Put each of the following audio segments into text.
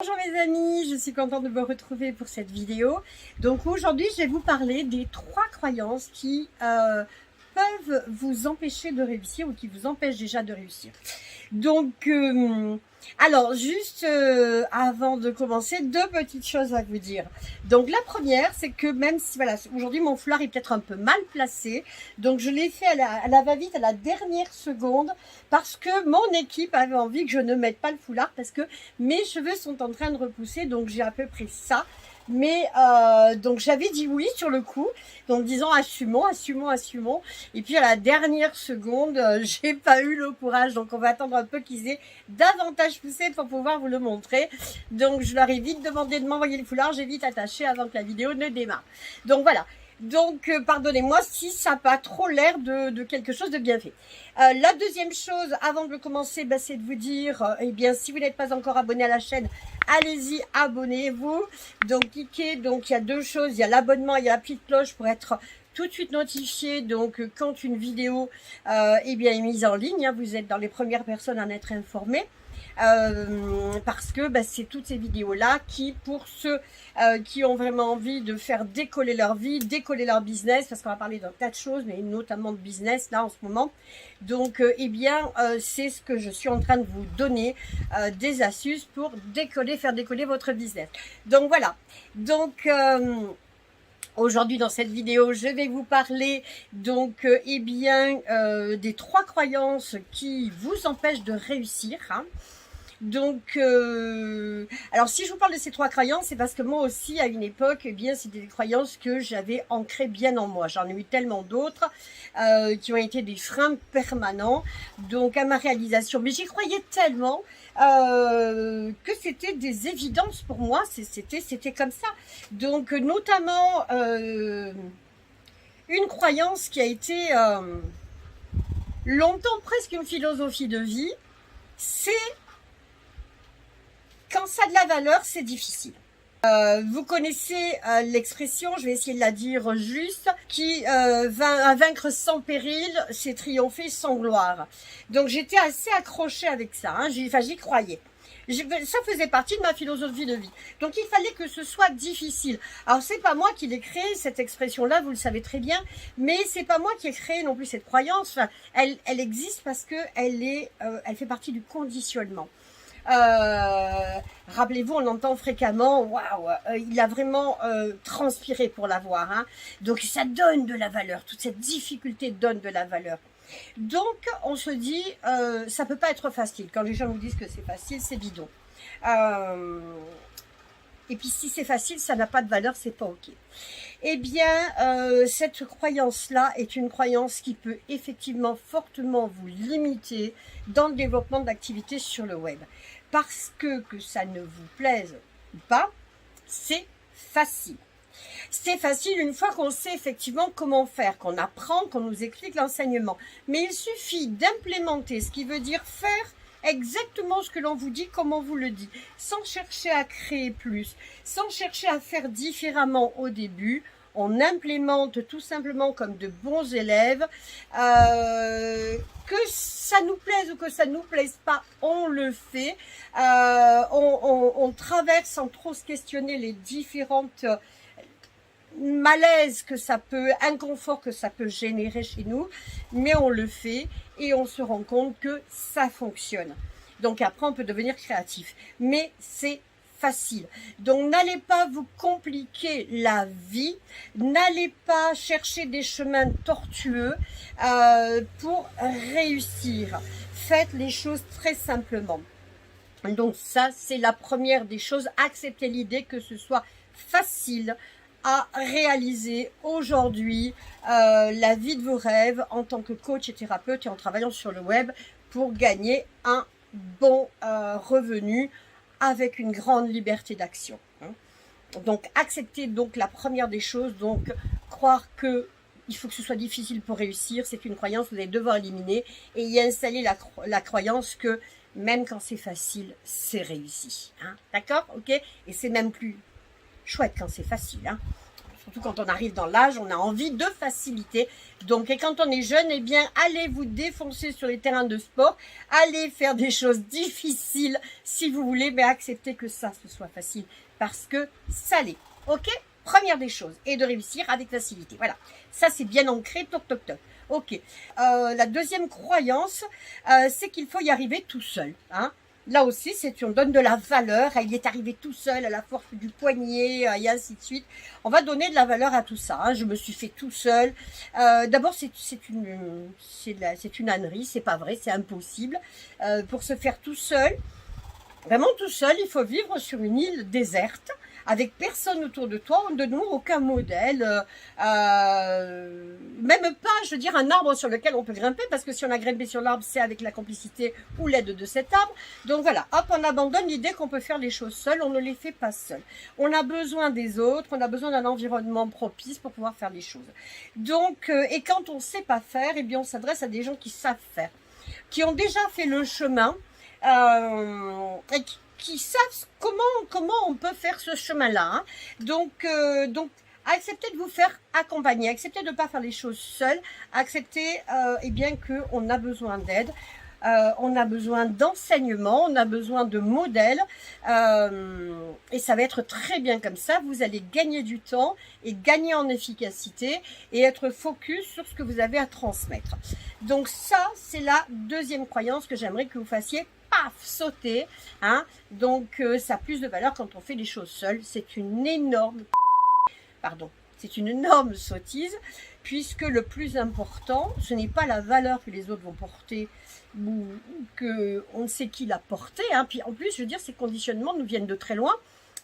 Bonjour mes amis, je suis contente de vous retrouver pour cette vidéo. Donc aujourd'hui, je vais vous parler des 3 croyances qui peuvent vous empêcher de réussir ou qui vous empêchent déjà de réussir. Donc, alors juste avant de commencer, 2 petites choses à vous dire. Donc la première, c'est que même si, voilà, aujourd'hui mon foulard est peut-être un peu mal placé, donc je l'ai fait à la va-vite, à la dernière seconde, parce que mon équipe avait envie que je ne mette pas le foulard, parce que mes cheveux sont en train de repousser, donc j'ai à peu près ça. Mais donc j'avais dit oui sur le coup, donc disant assumons. Et puis à la dernière seconde, j'ai pas eu le courage, donc on va attendre un peu qu'ils aient davantage poussé pour pouvoir vous le montrer. Donc je leur ai vite demandé de m'envoyer le foulard, j'ai vite attaché avant que la vidéo ne démarre. Donc voilà. Donc, pardonnez-moi si ça n'a pas trop l'air de quelque chose de bien fait. La deuxième chose, avant de commencer, c'est de vous dire, eh bien, si vous n'êtes pas encore abonné à la chaîne, allez-y, abonnez-vous. Donc, cliquez. Donc, il y a 2 choses. Il y a l'abonnement, il y a la petite cloche pour être tout de suite notifié. Donc, quand une vidéo eh bien, est mise en ligne, hein, vous êtes dans les premières personnes à en être informées. Parce que c'est toutes ces vidéos-là qui, pour ceux qui ont vraiment envie de faire décoller leur vie, décoller leur business, parce qu'on va parler d'un tas de choses, mais notamment de business là en ce moment. Donc, eh bien, c'est ce que je suis en train de vous donner, des astuces pour décoller, faire décoller votre business. Donc voilà. Donc aujourd'hui, dans cette vidéo, je vais vous parler donc eh bien des 3 croyances qui vous empêchent de réussir. Hein. Donc, alors si je vous parle de ces 3 croyances, c'est parce que moi aussi, à une époque, eh bien, c'était des croyances que j'avais ancrées bien en moi. J'en ai eu tellement d'autres qui ont été des freins permanents, donc à ma réalisation. Mais j'y croyais tellement que c'était des évidences pour moi. C'était comme ça. Donc, notamment une croyance qui a été longtemps presque une philosophie de vie, c'est quand ça a de la valeur, c'est difficile. Vous connaissez l'expression, je vais essayer de la dire juste, qui vaincre sans péril, c'est triompher sans gloire. Donc j'étais assez accrochée avec ça, hein, j'y croyais. Ça faisait partie de ma philosophie de vie. Donc il fallait que ce soit difficile. Alors c'est pas moi qui l'ai créé cette expression-là, vous le savez très bien, mais c'est pas moi qui ai créé non plus cette croyance. Enfin, elle existe parce que elle fait partie du conditionnement. Rappelez-vous, on entend fréquemment, waouh, il a vraiment transpiré pour l'avoir. Hein. Donc ça donne de la valeur, toute cette difficulté donne de la valeur. Donc on se dit, ça peut pas être facile. Quand les gens nous disent que c'est facile, c'est bidon. Et puis si c'est facile, ça n'a pas de valeur, c'est pas ok. Eh bien, cette croyance-là est une croyance qui peut effectivement fortement vous limiter dans le développement d'activités sur le web. Parce que ça ne vous plaise ou pas, c'est facile. C'est facile une fois qu'on sait effectivement comment faire, qu'on apprend, qu'on nous explique l'enseignement. Mais il suffit d'implémenter, ce qui veut dire faire exactement ce que l'on vous dit, comme on vous le dit, sans chercher à créer plus, sans chercher à faire différemment au début. On implémente tout simplement comme de bons élèves, que ça nous plaise ou que ça nous plaise pas, on le fait, on traverse sans trop se questionner les différentes malaises que ça peut, inconfort que ça peut générer chez nous, mais on le fait et on se rend compte que ça fonctionne. Donc après on peut devenir créatif, mais c'est facile. Donc n'allez pas vous compliquer la vie, n'allez pas chercher des chemins tortueux pour réussir. Faites les choses très simplement. Donc ça, c'est la première des choses. Acceptez l'idée que ce soit facile à réaliser aujourd'hui la vie de vos rêves en tant que coach et thérapeute et en travaillant sur le web pour gagner un bon revenu avec une grande liberté d'action. Donc accepter donc la première des choses, donc croire que il faut que ce soit difficile pour réussir, c'est une croyance que vous allez devoir éliminer et y installer la croyance que même quand c'est facile, c'est réussi. Hein. D'accord? Ok? Et c'est même plus chouette quand c'est facile. Hein. surtout quand on arrive dans l'âge, on a envie de facilité. Donc, et quand on est jeune, eh bien, allez vous défoncer sur les terrains de sport, allez faire des choses difficiles si vous voulez, mais acceptez que ça, ce soit facile, parce que ça l'est, ok? Première des choses, et de réussir avec facilité, voilà. Ça, c'est bien ancré, toc, toc, toc. Ok. La deuxième croyance, c'est qu'il faut y arriver tout seul, hein. Là aussi, on donne de la valeur, il est arrivé tout seul à la force du poignet, et ainsi de suite. On va donner de la valeur à tout ça, hein. Je me suis fait tout seul. D'abord, c'est une ânerie, c'est pas vrai, c'est impossible. Pour se faire tout seul, vraiment tout seul, il faut vivre sur une île déserte, avec personne autour de toi, de nous, aucun modèle, même pas, je veux dire, un arbre sur lequel on peut grimper, parce que si on a grimpé sur l'arbre, c'est avec la complicité ou l'aide de cet arbre. Donc voilà, hop, on abandonne l'idée qu'on peut faire les choses seul, on ne les fait pas seul. On a besoin des autres, on a besoin d'un environnement propice pour pouvoir faire les choses. Donc, et quand on ne sait pas faire, eh bien on s'adresse à des gens qui savent faire, qui ont déjà fait le chemin, et qui savent comment on peut faire ce chemin-là, hein. Donc, acceptez de vous faire accompagner, acceptez de ne pas faire les choses seules, acceptez eh bien qu'on a besoin d'aide, on a besoin d'enseignement, on a besoin de modèles, et ça va être très bien comme ça. Vous allez gagner du temps et gagner en efficacité et être focus sur ce que vous avez à transmettre. Donc ça, c'est la deuxième croyance que j'aimerais que vous fassiez paf, sauter, hein. Donc ça a plus de valeur quand on fait les choses seules. C'est une énorme sottise, puisque le plus important, ce n'est pas la valeur que les autres vont porter ou que on ne sait qui l'a porté, hein. Puis en plus, je veux dire, ces conditionnements nous viennent de très loin.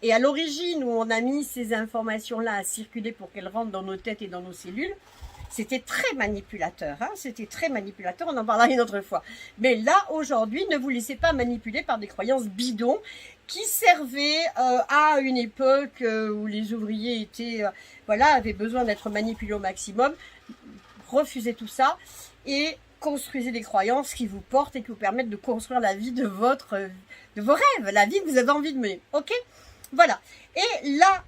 Et à l'origine, où on a mis ces informations-là à circuler pour qu'elles rentrent dans nos têtes et dans nos cellules, c'était très manipulateur, hein, c'était très manipulateur, on en parlera une autre fois. Mais là, aujourd'hui, ne vous laissez pas manipuler par des croyances bidons qui servaient à une époque où les ouvriers étaient, avaient besoin d'être manipulés au maximum. Refusez tout ça et construisez des croyances qui vous portent et qui vous permettent de construire la vie de vos rêves, la vie que vous avez envie de mener, ok ? Voilà. Et la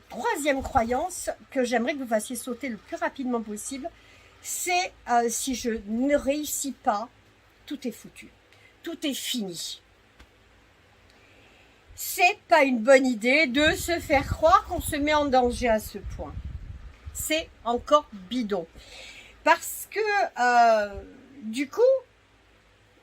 troisième croyance que j'aimerais que vous fassiez sauter le plus rapidement possible, c'est si je ne réussis pas, tout est foutu. Tout est fini. C'est pas une bonne idée de se faire croire qu'on se met en danger à ce point. C'est encore bidon. Parce que, du coup,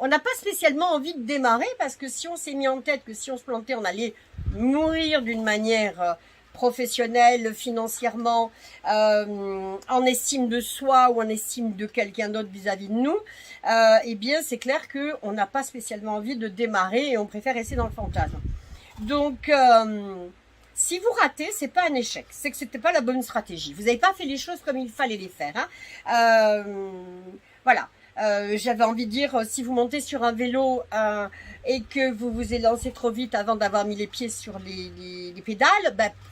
on n'a pas spécialement envie de démarrer, parce que si on s'est mis en tête que si on se plantait, on allait mourir d'une manière professionnelle, financièrement, en estime de soi ou en estime de quelqu'un d'autre vis-à-vis de nous, eh bien c'est clair qu'on n'a pas spécialement envie de démarrer et on préfère rester dans le fantasme. Donc, si vous ratez, c'est pas un échec, c'est que c'était pas la bonne stratégie. Vous n'avez pas fait les choses comme il fallait les faire, hein. Voilà. J'avais envie de dire, si vous montez sur un vélo et que vous vous élancez trop vite avant d'avoir mis les pieds sur les pédales,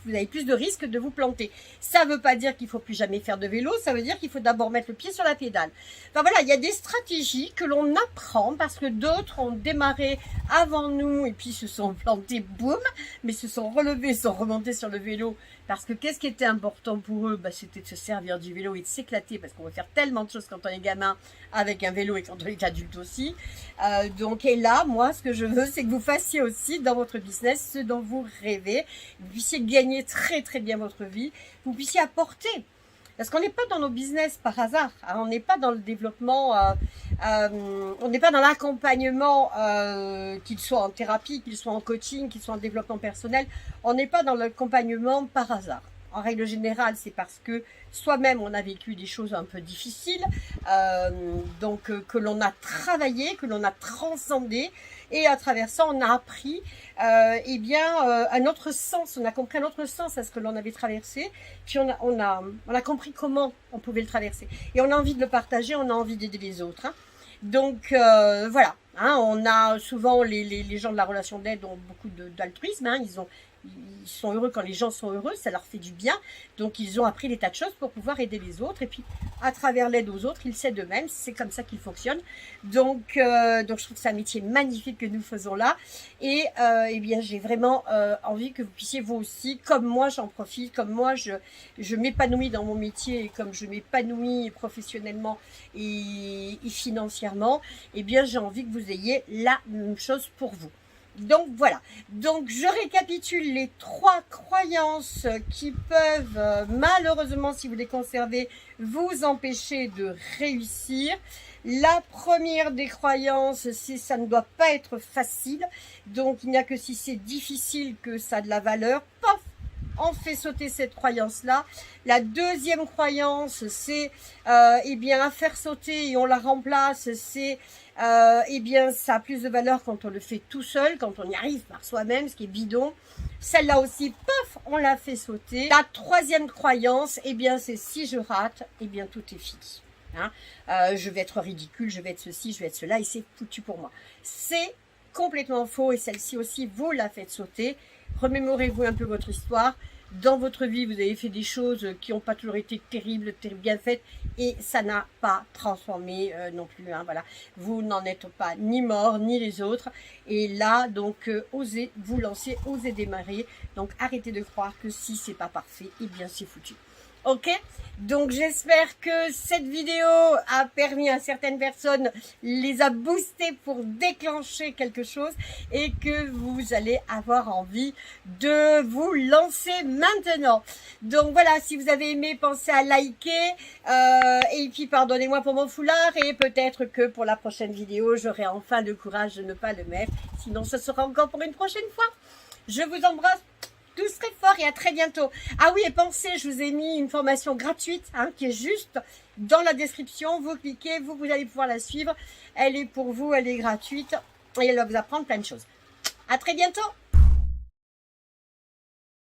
vous avez plus de risques de vous planter. Ça ne veut pas dire qu'il faut plus jamais faire de vélo, ça veut dire qu'il faut d'abord mettre le pied sur la pédale. Enfin voilà, il y a des stratégies que l'on apprend parce que d'autres ont démarré avant nous et puis se sont plantés, boum, mais se sont relevés, sont remontés sur le vélo. Parce que qu'est-ce qui était important pour eux? C'était de se servir du vélo et de s'éclater, parce qu'on va faire tellement de choses quand on est gamin avec un vélo et quand on est adulte aussi. Donc, et là, moi, ce que je veux, c'est que vous fassiez aussi dans votre business ce dont vous rêvez. Vous puissiez gagner très très bien votre vie, vous puissiez apporter. Parce qu'on n'est pas dans nos business par hasard, hein, on n'est pas dans le développement, on n'est pas dans l'accompagnement, qu'il soit en thérapie, qu'il soit en coaching, qu'il soit en développement personnel, on n'est pas dans l'accompagnement par hasard. En règle générale, c'est parce que soi-même on a vécu des choses un peu difficiles, donc que l'on a travaillé, que l'on a transcendé, et à travers ça on a appris un autre sens, on a compris un autre sens à ce que l'on avait traversé, puis on a compris comment on pouvait le traverser, et on a envie de le partager, on a envie d'aider les autres, hein. Donc voilà, Hein, on a souvent les gens de la relation d'aide ont beaucoup d'altruisme, hein, ils sont heureux quand les gens sont heureux, ça leur fait du bien, donc ils ont appris des tas de choses pour pouvoir aider les autres, et puis à travers l'aide aux autres, ils s'aident eux-mêmes, c'est comme ça qu'ils fonctionnent. Donc je trouve que c'est un métier magnifique que nous faisons là, et eh bien j'ai vraiment envie que vous puissiez vous aussi, comme moi j'en profite, comme moi je m'épanouis dans mon métier, et comme je m'épanouis professionnellement et financièrement, eh bien j'ai envie que vous ayez la même chose pour vous. Donc voilà, donc je récapitule les 3 croyances qui peuvent malheureusement, si vous les conservez, vous empêcher de réussir. La première des croyances, c'est ça ne doit pas être facile, donc il n'y a que si c'est difficile que ça a de la valeur. Paf, on fait sauter cette croyance-là. La deuxième croyance, c'est eh bien à faire sauter et on la remplace, c'est eh bien ça a plus de valeur quand on le fait tout seul, quand on y arrive par soi-même, ce qui est bidon. Celle-là aussi, paf, on la fait sauter. La troisième croyance, eh bien c'est si je rate, eh bien tout est fini. Hein, je vais être ridicule, je vais être ceci, je vais être cela, et c'est foutu pour moi. C'est complètement faux, et celle-ci aussi, vous la faites sauter. Remémorez-vous un peu votre histoire. Dans votre vie, vous avez fait des choses qui n'ont pas toujours été terribles, bien faites, et ça n'a pas transformé non plus. Hein, voilà. Vous n'en êtes pas ni mort, ni les autres. Et là, donc, osez vous lancer, osez démarrer. Donc, arrêtez de croire que si c'est pas parfait, eh bien, c'est foutu. Ok, donc j'espère que cette vidéo a permis à certaines personnes, les a boostés pour déclencher quelque chose et que vous allez avoir envie de vous lancer maintenant. Donc voilà, si vous avez aimé, pensez à liker et puis pardonnez-moi pour mon foulard et peut-être que pour la prochaine vidéo, j'aurai enfin le courage de ne pas le mettre. Sinon, ce sera encore pour une prochaine fois. Je vous embrasse tous très fort et à très bientôt. Ah oui, et pensez, je vous ai mis une formation gratuite hein, qui est juste dans la description. Vous cliquez, vous allez pouvoir la suivre. Elle est pour vous, elle est gratuite et elle va vous apprendre plein de choses. À très bientôt.